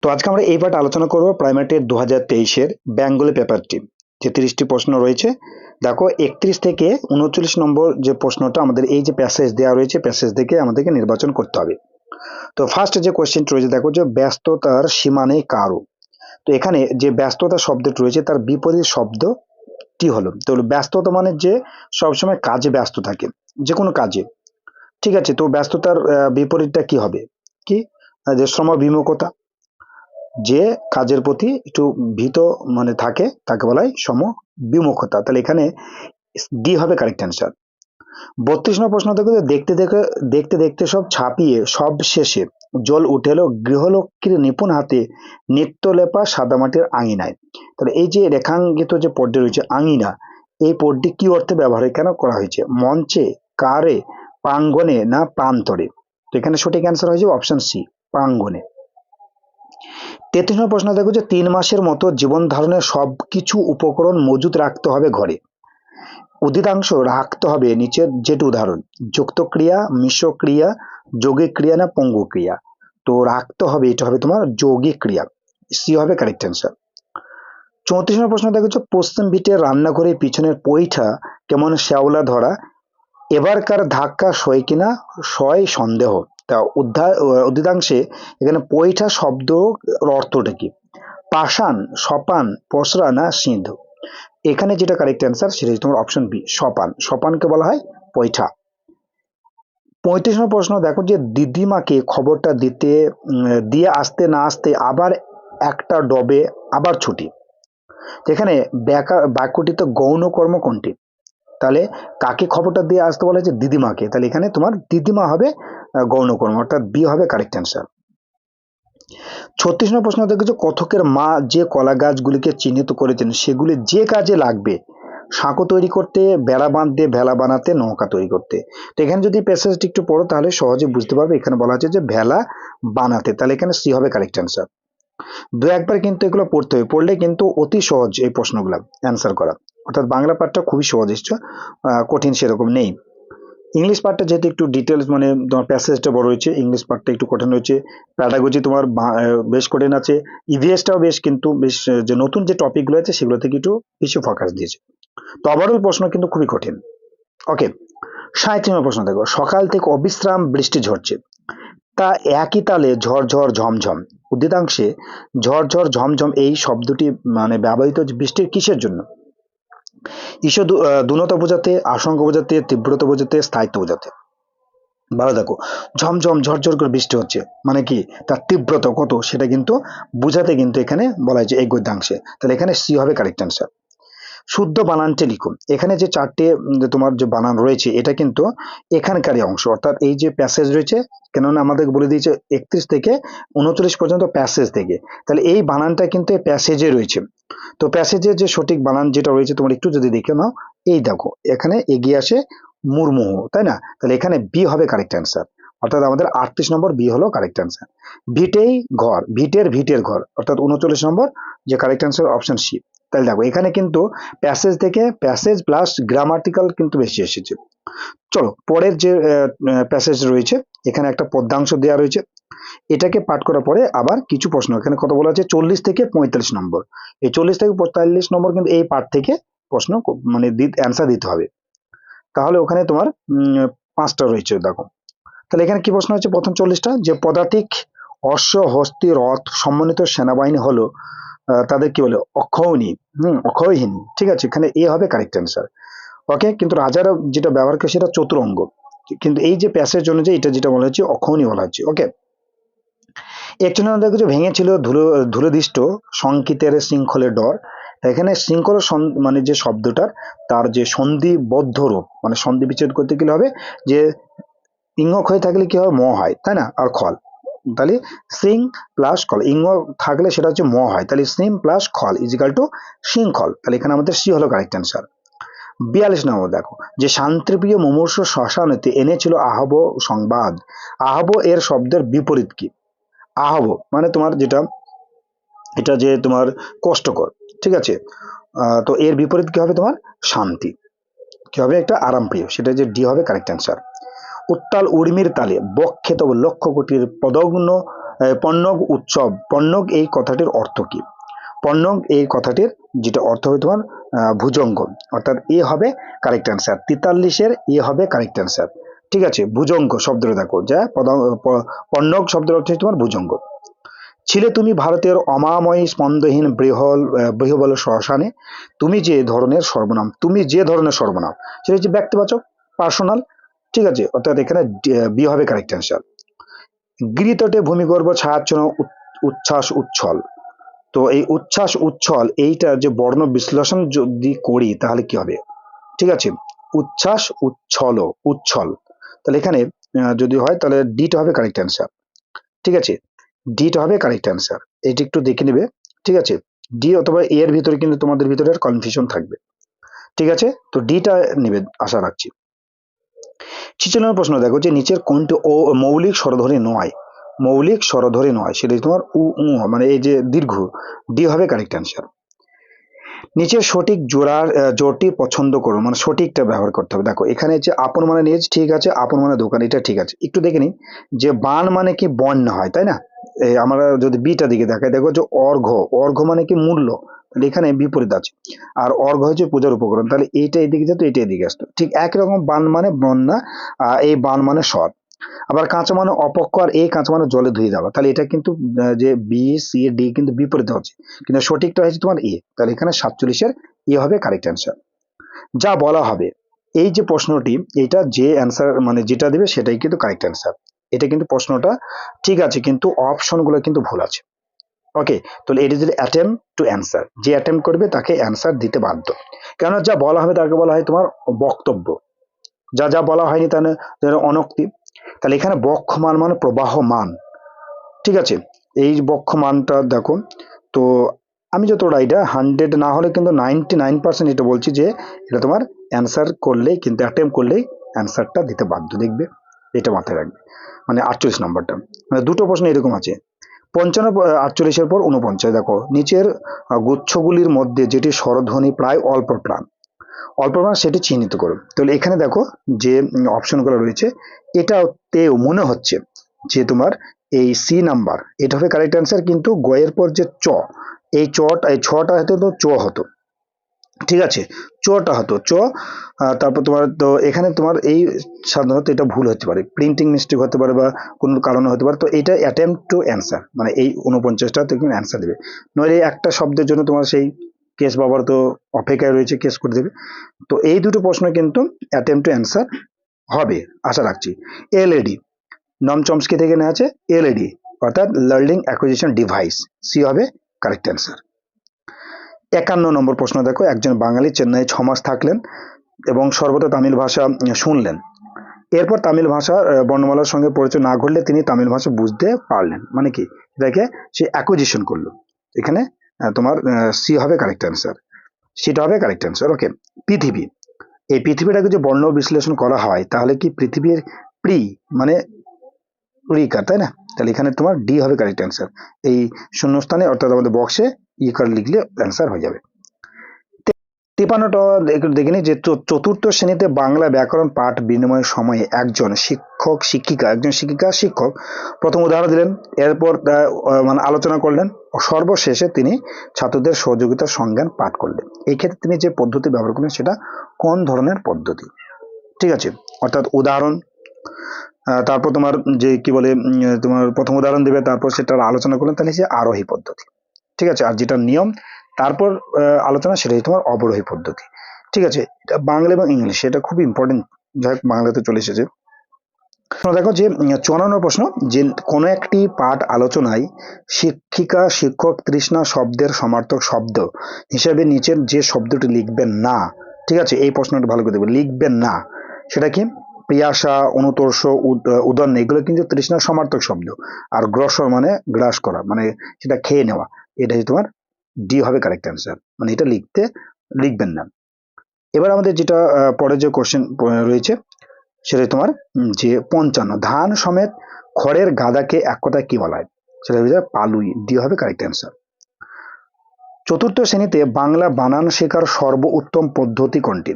তো আজকে আমরা এই পার্ট আলোচনা করব প্রাইমারি টেট 2023-এর বেঙ্গলি পেপারটি, যে 30টি প্রশ্ন রয়েছে। দেখো 31 থেকে 39 নম্বর যে প্রশ্নটা, আমাদের এই যে প্যাসেজ দেওয়া রয়েছে, প্যাসেজ থেকে আমাদেরকে নির্বাচন করতে হবে। তো ফার্স্ট যে কোয়েশ্চেনটি রয়েছে, দেখো যে ব্যস্ততার সীমা নেই কারো। তো এখানে যে ব্যস্ততা শব্দটি রয়েছে তার বিপরীত শব্দটি হলো, তো ব্যস্ততা মানে যে সবসময় কাজে ব্যস্ত থাকে, যে কোনো কাজে। ঠিক আছে, তো ব্যস্ততার বিপরীতটা কি হবে? কি? যে শ্রমবিমুখতা, যে কাজের প্রতি একটু ভীত মানে থাকে তাকে বলা হয় সমবিমুখতা। তাহলে এখানে ডি হবে কারেক্ট অ্যান্সার। 32 নম্বর প্রশ্ন থেকে, দেখতে দেখে দেখতে দেখতে সব ছাপিয়ে সব শেষে জল উঠে এলো গৃহলক্ষ্মীর নিপুণ হাতে নিত্যলেপা সাদামাটির আঙিনায়। তাহলে এই যে রেখাঙ্কিত যে পদটি রয়েছে আঙিনা, এই পদটি কি অর্থে ব্যবহার কেন করা হয়েছে? মঞ্চে, কারে, প্রাঙ্গণে না প্রান্তরে? তো এখানে সঠিক অ্যান্সার হয়ে যাবে অপশন সি, প্রাঙ্গণে। 33 নম্বর প্রশ্ন দেখো যে 3 মাসের মতো জীবন ধারণের সবকিছু উপকরণ মজুত রাখতে হবে ঘরে। উদ্ধিতাংশ রাখতে হবে নিচের যেটি উদাহরণ, যুক্ত ক্রিয়া, মিশ্র ক্রিয়া, যৌগিক ক্রিয়া না পঙ্গু ক্রিয়া? তো রাখতে হবে, এটা হবে তোমার যৌগিক ক্রিয়া, সি হবে কারেক্ট অ্যান্সার। 34 নম্বর প্রশ্ন দেখো যে পশ্চিম ভিটের রান্নাঘরে পিছনের পৈঠা কেমন শ্যাওলা ধরা, এবারকার ধাক্কা সয় কিনা সয় সন্দেহ। তা উদ্ধিতাংশে এখানে পৈঠা শব্দ অর্থটা কি? পাষাণ, সপান, পসরা না সিন্ধু? এখানে যেটা কারেক্ট অ্যান্সার সেটা হচ্ছে তোমার অপশন বি, সপান। সপানকে বলা হয় পৈঠা। 35 নম্বর প্রশ্ন দেখো যে দিদিমাকে খবরটা দিয়ে আসতে না আসতে আবার একটা ডবে আবার ছুটি। এখানে বাক্যটিতে গৌণ কর্ম কোনটি? তাহলে কাকে খবরটা দিয়ে আসতে বলা হয়েছে? দিদিমাকে। তাহলে এখানে তোমার দিদিমা হবে গৌণ কর্ম, অর্থাৎ বি হবে কারেক্ট অ্যান্সার। 36 নম্বর প্রশ্ন দেখেছো কথকের মা যে কলা গাছগুলিকে চিহ্নিত করেছেন সেগুলি যে কাজে লাগবে, সাঁকো তৈরি করতে, বেড়া বাঁধতে, ভেলা বানাতে, নৌকা তৈরি করতে। তো এখানে যদি প্যাসেজটি একটু পড়ো তাহলে সহজে বুঝতে পারবে। এখানে বলা হচ্ছে যে ভেলা বানাতে, তাহলে এখানে সি হবে কারেক্ট অ্যান্সার। দু একবার কিন্তু এগুলো পড়তে হবে, পড়লে কিন্তু অতি সহজ এই প্রশ্নগুলো অ্যান্সার করা। অর্থাৎ বাংলা পাঠটা খুবই সহজ এসছে, কঠিন সেরকম নেই। ইংলিশ পার্টটা যেহেতু একটু ডিটেলস, মানে তোমার প্যাসেজটা বড় হয়েছে, ইংলিশ পার্টটা একটু কঠিন হয়েছে। প্যাডাগজি তোমার বেশ কঠিন আছে, ইভিএসটাও বেশ, কিন্তু বেশ যে নতুন যে টপিকগুলো আছে সেগুলো থেকে একটু বেশি ফোকাস দিয়েছে। তো ওভারঅল প্রশ্ন কিন্তু খুবই কঠিন। ওকে, 37 নম্বর প্রশ্ন দেখো, সকাল থেকে অবিশ্রাম বৃষ্টি ঝরছে, তা একই তালে ঝরঝর ঝমঝম। উদ্ধিতাংশে ঝরঝর ঝমঝম এই শব্দটি মানে ব্যবহৃত বৃষ্টির কিসের জন্য? ঈশ্বর দূনতা বোঝাতে, আশঙ্কা বোঝাতে, তীব্রতা বোঝাতে, স্থায়িত্ব বোঝাতে? ভালো দেখো, ঝমঝম ঝরঝর করে বৃষ্টি হচ্ছে মানে কি, তার তীব্রতা কত সেটা কিন্তু বুঝাতে কিন্তু এখানে বলা হয়েছে এই গদ্যাংশে। তাহলে এখানে সি হবে কারেক্ট অ্যান্সার। শুদ্ধ বানানটি লিখুন। এখানে যে চারটে তোমার যে বানান রয়েছে এটা কিন্তু এখানকারই অংশ, অর্থাৎ এই যে প্যাসেজ রয়েছে, কেননা আমাদের বলে দিয়েছে 31 থেকে 39 পর্যন্ত প্যাসেজ থেকে, তাহলে এই বানানটা কিন্তু এই প্যাসেজে রয়েছে। তো প্যাসেজের যে সঠিক বানান যেটা রয়েছে তোমার একটু যদি দেখে নাও, এই দেখো এখানে এগিয়ে আসে মুরমুহ, তাই না? তাহলে এখানে বি হবে কারেক্ট অ্যান্সার, অর্থাৎ আমাদের 38 নম্বর বি হলো কারেক্ট অ্যান্সার। ভিটেই ঘর, ভিটের ঘর, অর্থাৎ 39 নম্বর যে কারেক্ট অ্যান্সার অপশন সি। তাহলে দেখো এখানে কিন্তু প্যাসেজ থেকে প্যাসেজ প্লাস গ্রামাটিক্যাল কিন্তু বেশি এসেছে। চলো পরের যে প্যাসেজ রয়েছে, এখানে একটা পদ্যাংশ দেওয়া রয়েছে, এটাকে পাঠ করার পরে আবার কিছু প্রশ্ন, এখানে কত বলা আছে 40 থেকে 45 নম্বর। এই 40 থেকে 45 নম্বর কিন্তু এই পাঠ থেকে প্রশ্ন মানে অ্যান্সার দিতে হবে। তাহলে ওখানে তোমার 5টা রয়েছে দেখো। তাহলে এখানে কি প্রশ্ন হচ্ছে প্রথম 40টা, যে পদাতিক অশ্ব হস্তি রথ সম্মানিত সেনাবাহিনী হলো তাদের কি বলে? অক্ষৌহিনী। অক্ষয়হীন, ঠিক আছে, এখানে এ হবে কারেক্ট অ্যান্সার। ওকে, কিন্তু রাজারা যেটা ব্যবহার করে সেটা চতুরঙ্গ, কিন্তু এই যে প্যাসেজ অনুযায়ী এটা যেটা বলা হচ্ছে অক্ষৌহিনী বলা হচ্ছে। ওকে, একটু না দেখো যে ভেঙেছিল ধুলোদিষ্ট সংকিতের শৃঙ্খলের ডর। এখানে শৃঙ্খল মানে যে শব্দটার তার যে সন্ধিবদ্ধ রূপ, মানে সন্ধি বিচ্ছেদ করতে গেলে হবে যে ইঙ্গক হয়ে থাকলে কি হয়? ম হয়, তাই না? আর খল, তাহলে সিং প্লাস খল, ইঙ্গ থাকলে সেটা হচ্ছে ম হয়, তাহলে সিম প্লাস খল ইজিক্যাল টু শৃঙ্খল। তাহলে এখানে আমাদের সি হলো কারেক্ট অ্যান্সার। 42 নম্বর দেখো, যে শান্তিপ্রিয় মুমূর্ষ শ্মশানেতে এনেছিল আহব সংবাদ, আহব এর শব্দের বিপরীত কি? আহব মানে তোমার যেটা, এটা যে তোমার কষ্টকর, ঠিক আছে, তো এর বিপরীত কি হবে? তোমার শান্তি। কি হবে? একটা আরামপ্রিয়, সেটা যে ডি হবে কারেক্ট অ্যান্সার। উত্তাল উর্মির তালে বক্ষে তব লক্ষ কোটির পদগ্ন পণ্যক উৎসব, পণ্যক এই কথাটির অর্থ কি? পণ্যক এই কথাটির যেটা অর্থ হবে তোমার ভুজঙ্গ, অর্থাৎ এ হবে কারেক্ট অ্যান্সার। 43-এর এ হবে কারেক্ট অ্যান্সার। ঠিক আছে, ভুজঙ্গ শব্দটা দেখো, যা পণ্যক শব্দের অর্থ হচ্ছে তোমার ভুজঙ্গ। ছিলে তুমি ভারতের অমাময়ী স্পন্দহীন বৃহবল শ্মশানে, তুমি যে ধরনের সর্বনাম, তুমি যে ধরনের সর্বনাম, সেটা হচ্ছে ব্যক্তিবাচক, পার্সোনাল। ঠিক আছে, অর্থাৎ এখানে বি হবে কারেক্ট অ্যান্সার। গিরিতটে ভূমিগর্ভ ছায়াচ্ছন্ন উচ্ছ্বাস উচ্ছল, তো এই উচ্ছ্বাস উচ্ছল এইটা যে বর্ণ বিশ্লেষণ যদি করি তাহলে কি হবে? ঠিক আছে, উচ্ছ্বাস উচ্ছল, উচ্ছল, তাহলে এখানে যদি হয় তাহলে ডিটা হবে কারেক্ট অ্যান্সার। ঠিক আছে, ডিটা হবে কারেক্ট অ্যান্সার, এটি একটু দেখে নেবে। ঠিক আছে, ডি অথবা এ এর ভিতরে কিন্তু তোমাদের ভিতরে কনফিউশন থাকবে। ঠিক আছে, তো ডিটা নেবে আশা রাখছি। 46 প্রশ্ন দেখো যে নিচের কোনটি ও মৌলিক স্বরধ্বনি নয়, মৌলিক স্বরধ্বনি নয়, সেটা তোমার উ উ মানে এই যে দীর্ঘ, ডি হবে কারেক্ট অ্যান্সার। নিচের সঠিক জোড়টি পছন্দ করুন, মানে সঠিকটা ব্যবহার করতে হবে। দেখো এখানে যে আপন মানে নিজ, ঠিক আছে, আপন মানে দোকান, এটা ঠিক আছে। একটু দেখে নিই যে বান মানে কি বন্য হয়, তাই না? আমরা যদি বিটা দিকে দেখাই, দেখো যে অর্ঘ্য, অর্ঘ্য মানে কি মূল্য, তাহলে এখানে বিপরীত আছে। আর অর্ঘ্য হচ্ছে পূজার উপকরণ, তাহলে এইটা এদিকে যেত, এটা এদিকে আসতো। ঠিক একই রকম বান মানে বন্যা, এই বান মানে সৎ। আবার কাঁচা মানে অপক্ষ, আর এই কাঁচা মানে জলে ধুয়ে দেওয়া, তাহলে এটা কিন্তু যে বি সি ডি কিন্তু বিপরীতে হচ্ছে, কিন্তু সঠিকটা হয়েছে তোমার এ, তাহলে এখানে 47-এর এ হবে কারেক্ট অ্যান্সার। যা বলা হবে, এই যে প্রশ্নটি, এটা যে অ্যান্সার মানে যেটা দেবে সেটাই কিন্তু কারেক্ট অ্যান্সার। এটা কিন্তু প্রশ্নটা ঠিক আছে, কিন্তু অপশনগুলো কিন্তু ভুল আছে। ওকে, তাহলে এটি যদি অ্যাটেম্প টু অ্যান্সার, যে অ্যাটেম্প করবে তাকে অ্যান্সার দিতে বাধ্য, কেননা যা বলা হবে তাকে বলা হয় তোমার বক্তব্য, যা যা বলা হয়নি তাহলে অনক্তি। তাহলে এখানে বক্ষমান মানে প্রবাহমান। ঠিক আছে, এই বক্ষমানটা দেখো, তো আমি যতটা এটা 100 না হলে কিন্তু 99% এটা বলছি যে এটা তোমার অ্যান্সার করলেই কিন্তু অ্যাটেম্প করলেই অ্যান্সারটা দিতে বাধ্য, দেখবে এটা মাথায় রাখবে। মানে 48 নম্বরটা, মানে দুটো প্রশ্ন এরকম আছে। 55 48-এর পর 49 দেখো, নিচের গুচ্ছগুলির মধ্যে যেটি স্বরধ্বনি প্রায় অল্প প্রাণ, অল্প প্রাণ সেটি চিহ্নিত করো। তাহলে এখানে দেখো যে অপশনগুলো রয়েছে, এটাতেও মনে হচ্ছে যে তোমার এই সি নাম্বার, এটা হবে কারেক্ট অ্যান্সার, কিন্তু গয়ের পর যে চ, এই চটা, এই ছটা হতো তো চ হতো। ঠিক আছে, চটা হতো চ, তারপর তোমার তো এখানে তোমার এই সাধারণত এটা ভুল হতে পারে, প্রিন্টিং মিস্টেক হতে পারে বা কোনো কারণে হতে পারে, তো এটা অ্যাটেম্প টু অ্যান্সার, মানে এই 49টা তুমি অ্যান্সার দেবে, নইলে একটা শব্দের জন্য তোমার সেই কেস বাবার তো অপেক্ষায় রয়েছে, কেস করে দেবে। তো এই দুটো প্রশ্ন কিন্তু অ্যাটেম্প টু অ্যান্সার হবে আশা রাখছি। এলইডি, নম চমস্কি থেকে নেওয়া আছে এলইডি, অর্থাৎ লার্নিং অ্যাকুইজিশন ডিভাইস, সি হবে কারেক্ট অ্যান্সার। 51 নম্বর প্রশ্ন দেখো, একজন বাঙালি চেন্নাই 6 মাস থাকলেন এবং সর্বদা তামিল ভাষা শুনলেন, এরপর তামিল ভাষার বর্ণমালার সঙ্গে পরিচয় না ঘটলে তিনি তামিল ভাষা বুঝতে পারলেন, মানে কি এটাকে সে অ্যাকুইজিশন করলো। এখানে তোমার সি হবে কারেক্ট অ্যান্সার, সেটা হবে কারেক্ট অ্যান্সার। ওকে, পৃথিবী, এই পৃথিবীটাকে যে বর্ণ বিশ্লেষণ করা হয় তাহলে কি পৃথিবীর প্রি মানে রিকার, তাই না? তাহলে এখানে তোমার ডি হবে কারেক্ট অ্যান্সার, এই শূন্যস্থানে অর্থাৎ আমাদের বক্সে ইকার লিখলে অ্যান্সার হয়ে যাবে। 53টা দেখে নিই যে চতুর্থ শ্রেণীতে বাংলা ব্যাকরণ পাঠ বিনিময়ের সময়ে একজন শিক্ষক শিক্ষিকা, একজন শিক্ষিকা শিক্ষক প্রথম উদাহরণ দিলেন, এরপর মানে আলোচনা করলেন, সর্বশেষে তিনি ছাত্রদের সহযোগিতার সংজ্ঞান পাঠ করলেন। এই ক্ষেত্রে তিনি যে পদ্ধতি ব্যবহার করলেন সেটা কোন ধরনের পদ্ধতি? ঠিক আছে, অর্থাৎ উদাহরণ, তারপর তোমার যে কি বলে তোমার প্রথম উদাহরণ দেবে, তারপর সেটার আলোচনা করলেন, তাহলে সে আরোহী পদ্ধতি। ঠিক আছে, আর যেটা নিয়ম তারপর আলোচনা, সেটাই তোমার অবরোহী পদ্ধতি। ঠিক আছে, এটা বাংলা এবং ইংলিশ, এটা খুব ইম্পর্টেন্ট, যাই হোক বাংলাতে চলে এসেছে। দেখো যে 54 প্রশ্ন, যে কোনো একটি পাঠ আলোচনায় শিক্ষিকা শিক্ষক তৃষ্ণা শব্দের সমার্থক শব্দ হিসেবে নিচের যে শব্দটি লিখবেন না, ঠিক আছে, এই প্রশ্নটা ভালো করে দেবে, লিখবেন না সেটা কি? পিয়াসা, অনুতর্ষ, উদন, এগুলো কিন্তু তৃষ্ণার সমার্থক শব্দ, আর গ্রসর মানে গ্রাস করা, মানে সেটা খেয়ে নেওয়া, এটা তোমার ডি হবে কারেক্ট অ্যান্সার, মানে এটা লিখবেন না। এবার আমাদের যেটা পরে যে কোশ্চেন রয়েছে সেটা তোমার যে 55, ধান সমেত খড়ের গাদাকে এক কথায় কি বলা হয়? সেটা হয়ে যায় পালুই, ডি হবে কারেক্ট অ্যান্সার। চতুর্থ শ্রেণীতে বাংলা বানান শেখার সর্বোত্তম পদ্ধতি কোনটি?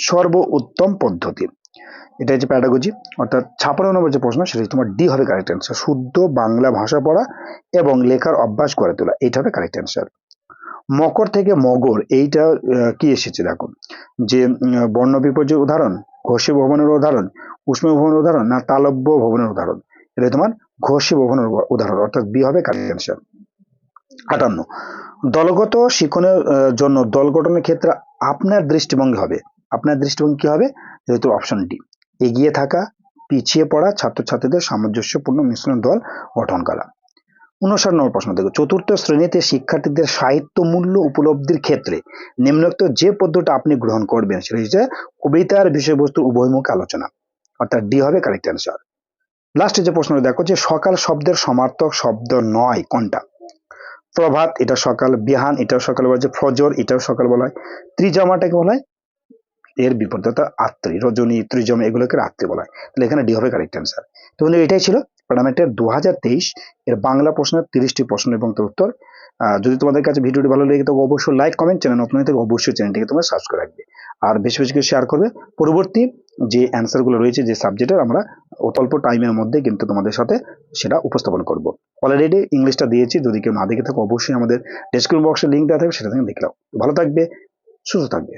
সর্বোত্তম পদ্ধতি, এটা হচ্ছে প্যাডাগজি, অর্থাৎ 56 নম্বর যে প্রশ্ন সেটা তোমার ডি হবে কারেক্ট অ্যান্সার। শুদ্ধ বাংলা ভাষা পড়া এবং লেখার অভ্যাস করে তোলা, এইটা হবে কারেক্ট অ্যান্সার। মকর থেকে মগর, এইটা কি এসেছে দেখো, যে বর্ণ বিপর্যয়ের উদাহরণ, ঘোষী ভবনের উদাহরণ, উষ্ম ভবনের উদাহরণ, না তালব্য ভবনের উদাহরণ? এটা তোমার ঘোষী ভবনের উদাহরণ, অর্থাৎ বি হবে কারেক্ট অ্যান্সার। 58, দলগত শিক্ষণের জন্য দল গঠনের ক্ষেত্রে আপনার দৃষ্টিভঙ্গি হবে, আপনার দৃষ্টিভঙ্গি কি হবে? যেহেতু অপশন ডি, এগিয়ে থাকা, পিছিয়ে পড়া ছাত্রছাত্রীদের সামঞ্জস্যপূর্ণ মিশ্রণ দল গঠন করা। 59 নম্বর প্রশ্ন দেখো, চতুর্থ শ্রেণীতে শিক্ষার্থীদের সাহিত্য মূল্য উপলব্ধির ক্ষেত্রে নিম্নোক্ত যে পদ্ধতি আপনি গ্রহণ করবেন সেটা হচ্ছে কবিতার বিষয়বস্তুর উভয়মুখী আলোচনা, অর্থাৎ ডি হবে কারেক্ট অ্যান্সার। লাস্টে যে প্রশ্নটা দেখো, যে সকাল শব্দের সমার্থক শব্দ নয় কোনটা? প্রভাত, এটা সকাল। বিহান, এটাও সকাল বলা হয়। ফজর, এটাও সকাল বলা হয়। ত্রিজমাটাকে বলা হয় এর বিপরীত, অর্থাৎ রাত্রি, রজনী, ত্রিজমা এগুলোকে রাত্রি বলা হয়। তাহলে এখানে ডি হবে কারেক্ট অ্যান্সার। তো বন্ধু, এটাই ছিল প্যারামেটের 2023 এর বাংলা প্রশ্নের 30টি প্রশ্ন এবং তার উত্তর। যদি তোমাদের কাছে ভিডিওটি ভালো লেগে থাকে অবশ্যই লাইক, কমেন্ট, চ্যানেল নতুন হয়ে থাকে অবশ্যই চ্যানেলটিকে তোমরা সাবস্ক্রাইব রাখবে, আর বেশি বেশি করে শেয়ার করবে। পরবর্তী যে অ্যান্সারগুলো রয়েছে যে সাবজেক্টের, আমরা অল্প টাইমের মধ্যে কিন্তু তোমাদের সাথে সেটা উপস্থাপন করব। অলরেডি ইংলিশটা দিয়েছি, যদি কেউ না দেখে থাকো অবশ্যই আমাদের ডেসক্রিপশন বক্সে লিঙ্ক দেওয়া থাকবে, সেটা থেকে দেখে নাও। ভালো থাকবে, সুস্থ থাকবে।